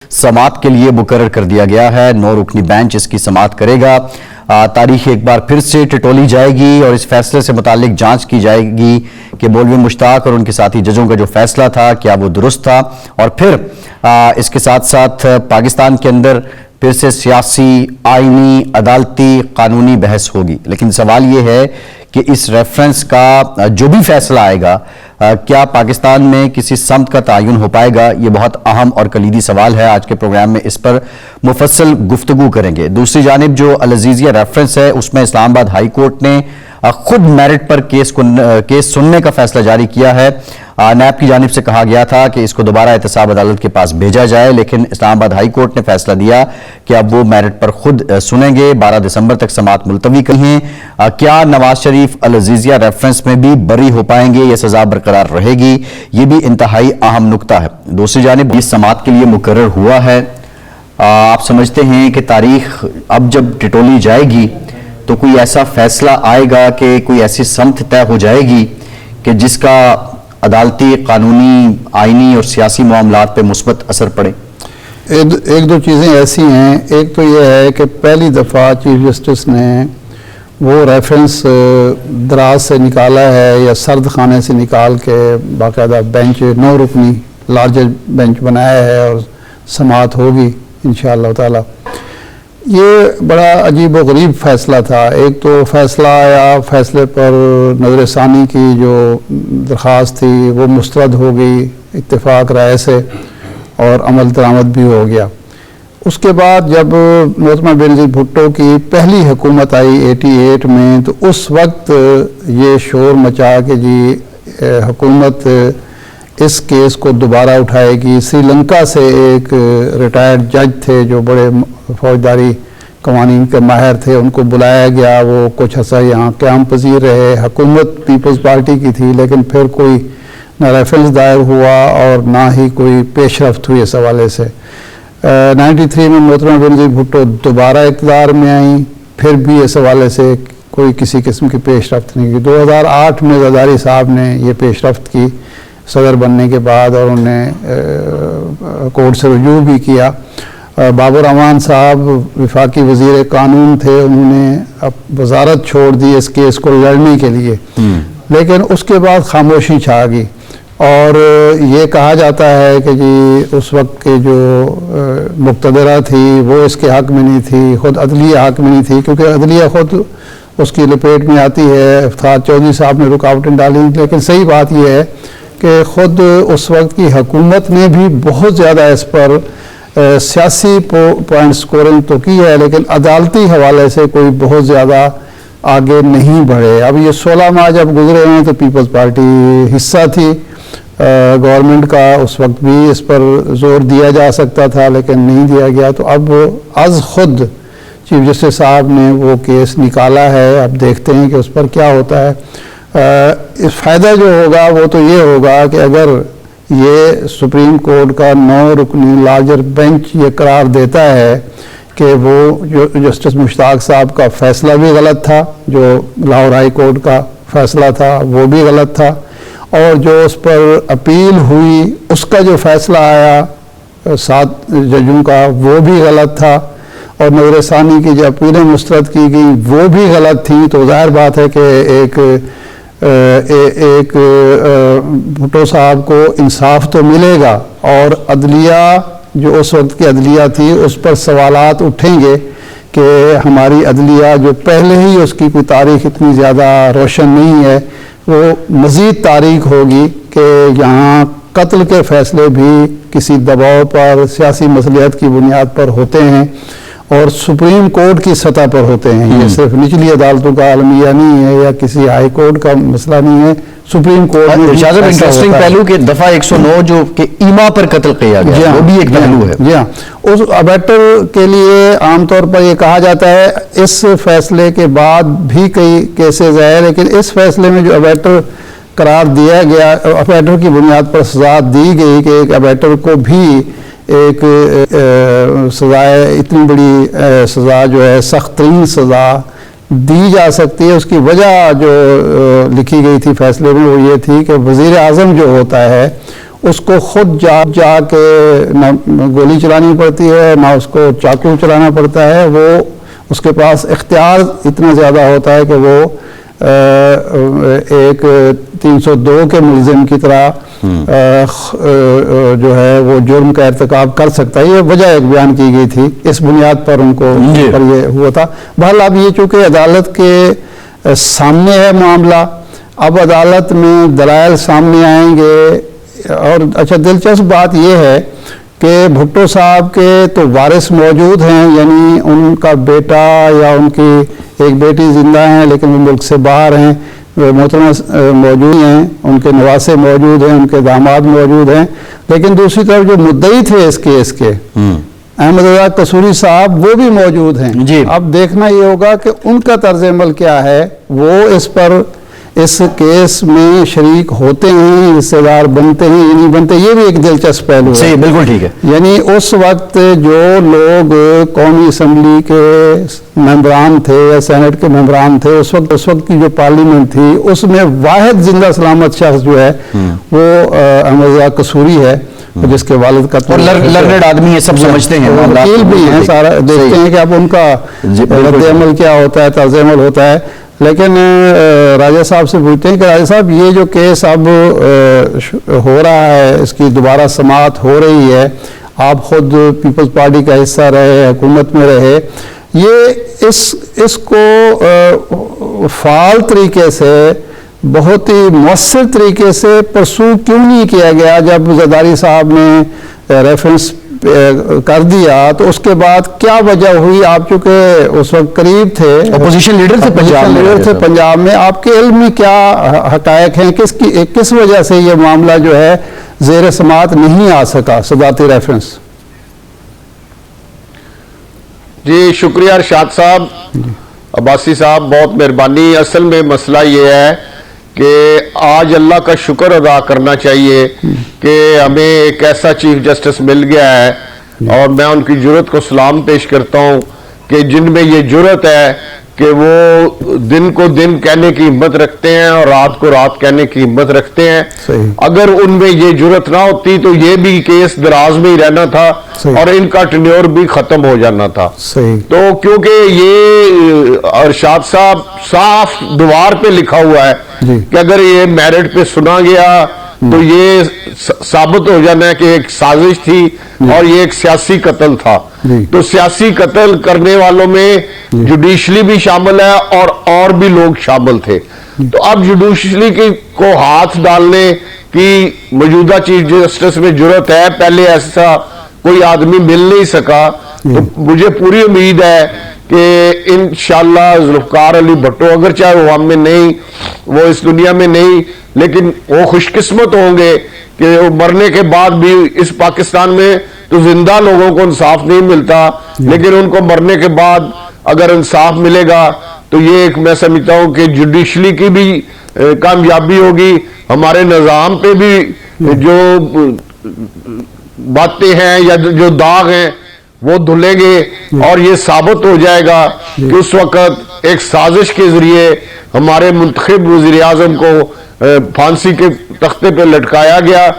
سماعت کے لیے مقرر کر دیا گیا ہے۔ 9 رکنی بینچ اس کی سماعت کرے گا۔ تاریخ ایک بار پھر سے ٹٹولی جائے گی اور اس فیصلے سے متعلق جانچ کی جائے گی کہ مولوی مشتاق اور ان کے ساتھی ججوں کا جو فیصلہ تھا کیا وہ درست تھا، اور پھر اس کے ساتھ ساتھ پاکستان کے اندر پھر سے سیاسی، آئینی، عدالتی، قانونی بحث ہوگی۔ لیکن سوال یہ ہے کہ اس ریفرنس کا جو بھی فیصلہ آئے گا کیا پاکستان میں کسی سمت کا تعین ہو پائے گا؟ یہ بہت اہم اور کلیدی سوال ہے۔ آج کے پروگرام میں اس پر مفصل گفتگو کریں گے۔ دوسری جانب جو العزیزیہ ریفرنس ہے اس میں اسلام آباد ہائی کورٹ نے خود میرٹ پر کیس سننے کا فیصلہ جاری کیا ہے۔ نیب کی جانب سے کہا گیا تھا کہ اس کو دوبارہ احتساب عدالت کے پاس بھیجا جائے، لیکن اسلام آباد ہائی کورٹ نے فیصلہ دیا کہ اب وہ میرٹ پر خود سنیں گے۔ 12 دسمبر تک سماعت ملتوی کی ہیں۔ کیا نواز شریف العزیزیہ ریفرنس میں بھی بری ہو پائیں گے یا سزا برقرار رہے گی؟ یہ بھی انتہائی اہم نکتہ ہے۔ دوسری جانب اس سماعت کے لیے مقرر ہوا ہے۔ آپ سمجھتے ہیں کہ تاریخ اب جب ٹٹولی جائے گی تو کوئی ایسا فیصلہ آئے گا کہ کوئی ایسی سمت طے ہو جائے گی کہ جس کا عدالتی، قانونی، آئینی اور سیاسی معاملات پہ مثبت اثر پڑے؟ ایک دو چیزیں ایسی ہیں۔ ایک تو یہ ہے کہ پہلی دفعہ چیف جسٹس نے وہ ریفرنس دراز سے نکالا ہے یا سرد خانے سے نکال کے باقاعدہ بینچ 9 رکنی لارجر بینچ بنایا ہے اور سماعت ہوگی انشاءاللہ تعالی۔ یہ بڑا عجیب و غریب فیصلہ تھا۔ ایک تو فیصلہ آیا، فیصلے پر نظر ثانی کی جو درخواست تھی وہ مسترد ہو گئی اتفاق رائے سے اور عمل درآمد بھی ہو گیا۔ اس کے بعد جب محترمہ بینظیر بھٹو کی پہلی حکومت آئی 88 میں تو اس وقت یہ شور مچا کہ جی حکومت اس کیس کو دوبارہ اٹھائے گی۔ سری لنکا سے ایک ریٹائرڈ جج تھے جو بڑے فوجداری قوانین کے ماہر تھے، ان کو بلایا گیا۔ وہ کچھ عرصہ یہاں قیام پذیر رہے۔ حکومت پیپلز پارٹی کی تھی لیکن پھر کوئی نہ ریفرنس دائر ہوا اور نہ ہی کوئی پیش رفت ہوئی اس حوالے سے۔ 93 میں محترمہ بینظیر بھٹو دوبارہ اقتدار میں آئیں، پھر بھی اس حوالے سے کوئی کسی قسم کی پیش رفت نہیں کی۔ 2008 میں زرداری صاحب نے یہ پیش رفت کی صدر بننے کے بعد اور انہوں نے کورٹ سے رجوع بھی کیا۔ بابر امان صاحب وفاقی وزیر قانون تھے، انہوں نے اب وزارت چھوڑ دی اس کیس کو لڑنے کے لیے، لیکن اس کے بعد خاموشی چھا گئی اور یہ کہا جاتا ہے کہ جی اس وقت کے جو مقتدرہ تھی وہ اس کے حق میں نہیں تھی، خود عدلیہ حق میں نہیں تھی، کیونکہ عدلیہ خود اس کی لپیٹ میں آتی ہے۔ افتخار چودھری صاحب نے رکاوٹیں ڈالی، لیکن صحیح بات یہ ہے کہ خود اس وقت کی حکومت نے بھی بہت زیادہ اس پر سیاسی پوائنٹ سکورنگ تو کی ہے، لیکن عدالتی حوالے سے کوئی بہت زیادہ آگے نہیں بڑھے۔ اب یہ 16 ماہ جب گزرے ہیں تو پیپلز پارٹی حصہ تھی گورنمنٹ کا، اس وقت بھی اس پر زور دیا جا سکتا تھا لیکن نہیں دیا گیا۔ تو اب از خود چیف جسٹس صاحب نے وہ کیس نکالا ہے، اب دیکھتے ہیں کہ اس پر کیا ہوتا ہے۔ اس فائدہ جو ہوگا وہ تو یہ ہوگا کہ اگر یہ سپریم کورٹ کا 9 رکنی لارجر بینچ یہ قرار دیتا ہے کہ وہ جو جسٹس مشتاق صاحب کا فیصلہ بھی غلط تھا، جو لاہور ہائی کورٹ کا فیصلہ تھا وہ بھی غلط تھا، اور جو اس پر اپیل ہوئی اس کا جو فیصلہ آیا 7 ججوں کا وہ بھی غلط تھا، اور نظر ثانی کی جو اپیلیں مسترد کی گئی وہ بھی غلط تھیں، تو ظاہر بات ہے کہ ایک بھٹو صاحب کو انصاف تو ملے گا، اور عدلیہ جو اس وقت کی عدلیہ تھی اس پر سوالات اٹھیں گے کہ ہماری عدلیہ جو پہلے ہی اس کی کوئی تاریخ اتنی زیادہ روشن نہیں ہے، وہ مزید تاریخ ہوگی کہ یہاں قتل کے فیصلے بھی کسی دباؤ پر، سیاسی مصلحت کی بنیاد پر ہوتے ہیں اور سپریم کورٹ کی سطح پر ہوتے ہیں۔ یہ صرف نچلی عدالتوں کا عالمیہ نہیں ہے یا کسی ہائی کورٹ کا مسئلہ نہیں ہے، سپریم کورٹ میں انٹرسٹنگ پہلو کہ دفعہ 109 جو کہ ایما پر قتل کیا گیا وہ بھی ایک پہلو ہے۔ جی ہاں، اس ابیٹر کے لیے عام طور پر یہ کہا جاتا ہے اس فیصلے کے بعد بھی کئی کیسز آئے، لیکن اس فیصلے میں جو ابیٹر قرار دیا گیا، ابیٹر کی بنیاد پر سزا دی گئی کہ ایک ابیٹر کو بھی ایک سزائے اتنی بڑی سزا جو ہے سخت ترین سزا دی جا سکتی ہے۔ اس کی وجہ جو لکھی گئی تھی فیصلے میں وہ یہ تھی کہ وزیر اعظم جو ہوتا ہے اس کو خود جا کے نہ گولی چلانی پڑتی ہے نہ اس کو چاقو چلانا پڑتا ہے، وہ اس کے پاس اختیار اتنا زیادہ ہوتا ہے کہ وہ ایک 302 کے ملزم کی طرح جو ہے وہ جرم کا ارتکاب کر سکتا ہے۔ یہ وجہ ایک بیان کی گئی تھی، اس بنیاد پر ان کو پر یہ ہوا تھا۔ بہرحال اب یہ چونکہ عدالت کے سامنے ہے معاملہ، اب عدالت میں دلائل سامنے آئیں گے، اور اچھا دلچسپ بات یہ ہے کہ بھٹو صاحب کے تو وارث موجود ہیں، یعنی ان کا بیٹا یا ان کی ایک بیٹی زندہ ہیں لیکن وہ ملک سے باہر ہیں، محترمہ موجود ہیں، ان کے نواسے موجود ہیں، ان کے داماد موجود ہیں، لیکن دوسری طرف جو مدعی تھے اس کیس کے احمد رضا قصوری صاحب وہ بھی موجود ہیں۔ اب دیکھنا یہ ہوگا کہ ان کا طرز عمل کیا ہے، وہ اس کیس میں شریک ہوتے ہیں، حصہ دار بنتے ہیں یا نہیں بنتے، یہ بھی ایک دلچسپ پہلو ہے۔ صحیح، بالکل ٹھیک ہے۔ یعنی اس وقت جو لوگ قومی اسمبلی کے ممبران تھے یا سینٹ کے ممبران تھے، اس وقت کی جو پارلیمنٹ تھی اس میں واحد زندہ سلامت شخص جو ہے وہ احمد رضا قصوری ہے، جس کے والد کا لرنڈ آدمی ہے، سب سمجھتے ہیں، وکیل بھی ہیں، سارا دیکھتے ہیں کہ اب ان کا رد عمل کیا ہوتا ہے، طرز عمل ہوتا ہے۔ لیکن راجہ صاحب سے پوچھتے ہیں کہ راجہ صاحب یہ جو کیس اب ہو رہا ہے، اس کی دوبارہ سماعت ہو رہی ہے، آپ خود پیپلز پارٹی کا حصہ رہے، حکومت میں رہے، یہ اس کو فعال طریقے سے، بہت ہی مؤثر طریقے سے پرسو کیوں نہیں کیا گیا؟ جب زرداری صاحب نے ریفرنس کر دیا تو اس کے بعد کیا وجہ ہوئی؟ آپ چونکہ اس وقت قریب تھے، اپوزیشن لیڈر تھے پنجاب میں، آپ کے علم میں کیا حقائق ہیں؟ کس وجہ سے یہ معاملہ جو ہے زیر سماعت نہیں آ سکا صدارتی ریفرنس؟ جی شکریہ ارشاد صاحب، عباسی صاحب، بہت مہربانی۔ اصل میں مسئلہ یہ ہے کہ آج اللہ کا شکر ادا کرنا چاہیے کہ ہمیں ایک ایسا چیف جسٹس مل گیا ہے، اور میں ان کی جرت کو سلام پیش کرتا ہوں کہ جن میں یہ جرت ہے کہ وہ دن کو دن کہنے کی ہمت رکھتے ہیں اور رات کو رات کہنے کی ہمت رکھتے ہیں۔ اگر ان میں یہ جرت نہ ہوتی تو یہ بھی کیس دراز میں ہی رہنا تھا اور ان کا ٹینیور بھی ختم ہو جانا تھا۔ تو کیونکہ یہ ارشاد صاحب صاف دیوار پہ لکھا ہوا ہے کہ اگر یہ میرٹ پہ سنا گیا تو یہ ثابت ہو جانا ہے کہ ایک سازش تھی اور یہ ایک سیاسی قتل تھا۔ تو سیاسی قتل کرنے والوں میں جوڈیشلی بھی شامل ہے اور بھی لوگ شامل تھے۔ تو اب جوڈیشلی کو ہاتھ ڈالنے کی موجودہ چیف جسٹس میں جرت ہے، پہلے ایسا کوئی آدمی مل نہیں سکا۔ تو مجھے پوری امید ہے کہ انشاءاللہ ذوالفقار علی بھٹو، اگر چاہے وہ ہم میں نہیں، وہ اس دنیا میں نہیں، لیکن وہ خوش قسمت ہوں گے کہ وہ مرنے کے بعد بھی اس پاکستان میں تو زندہ لوگوں کو انصاف نہیں ملتا، لیکن ان کو مرنے کے بعد اگر انصاف ملے گا تو یہ ایک میں سمجھتا ہوں کہ جوڈیشلی کی بھی کامیابی ہوگی، ہمارے نظام پہ بھی جو باتیں ہیں یا جو داغ ہیں وہ دھلیں گے، اور یہ ثابت ہو جائے گا کہ اس وقت ایک سازش کے ذریعے ہمارے منتخب وزیر اعظم کو پھانسی کے تختے پہ لٹکایا گیا۔